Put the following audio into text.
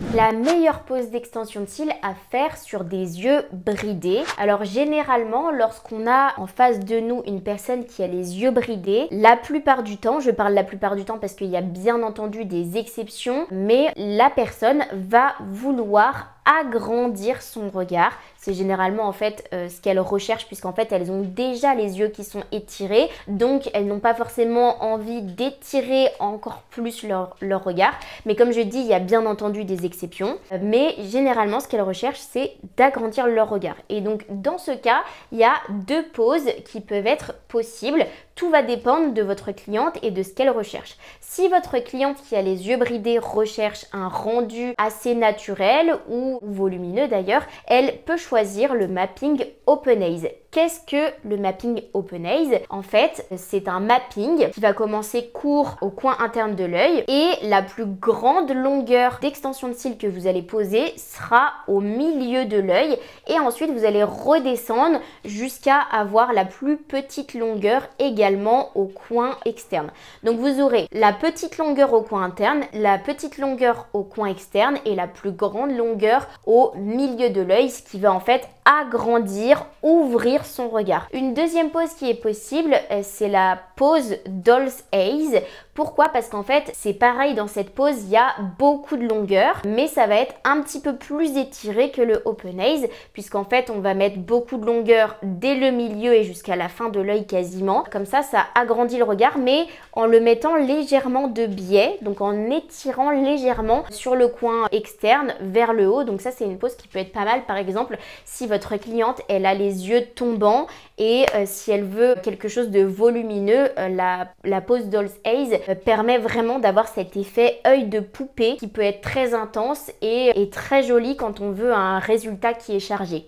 La meilleure pose d'extension de cils à faire sur des yeux bridés. Alors généralement, lorsqu'on a en face de nous une personne qui a les yeux bridés, la plupart du temps, je parle la plupart du temps parce qu'il y a bien entendu des exceptions, mais la personne va vouloir agrandir son regard. C'est généralement en fait ce qu'elles recherchent, puisqu'en fait elles ont déjà les yeux qui sont étirés, donc elles n'ont pas forcément envie d'étirer encore plus leur regard. Mais comme je dis, il y a bien entendu des exceptions, mais généralement ce qu'elles recherchent, c'est d'agrandir leur regard. Et donc dans ce cas, il y a deux poses qui peuvent être possibles. Tout va dépendre de votre cliente et de ce qu'elle recherche. Si votre cliente qui a les yeux bridés recherche un rendu assez naturel ou volumineux d'ailleurs, elle peut choisir le mapping Open Eyes. Qu'est-ce que le mapping Open Eyes? En fait, c'est un mapping qui va commencer court au coin interne de l'œil et la plus grande longueur d'extension de cils que vous allez poser sera au milieu de l'œil et ensuite vous allez redescendre jusqu'à avoir la plus petite longueur également au coin externe. Donc vous aurez la petite longueur au coin interne, la petite longueur au coin externe et la plus grande longueur au milieu de l'œil, ce qui va en fait agrandir, ouvrir son regard. Une deuxième pose qui est possible, c'est la pose Doll's Eyes. Pourquoi? Parce qu'en fait, c'est pareil, dans cette pose, il y a beaucoup de longueur, mais ça va être un petit peu plus étiré que le Open Eyes, puisqu'en fait, on va mettre beaucoup de longueur dès le milieu et jusqu'à la fin de l'œil quasiment. Comme ça agrandit le regard, mais en le mettant légèrement de biais, donc en étirant légèrement sur le coin externe vers le haut. Donc ça, c'est une pose qui peut être pas mal, par exemple, si votre cliente, elle a les yeux tombants et si elle veut quelque chose de volumineux, la pose Doll's Eyes permet vraiment d'avoir cet effet œil de poupée qui peut être très intense et très joli quand on veut un résultat qui est chargé.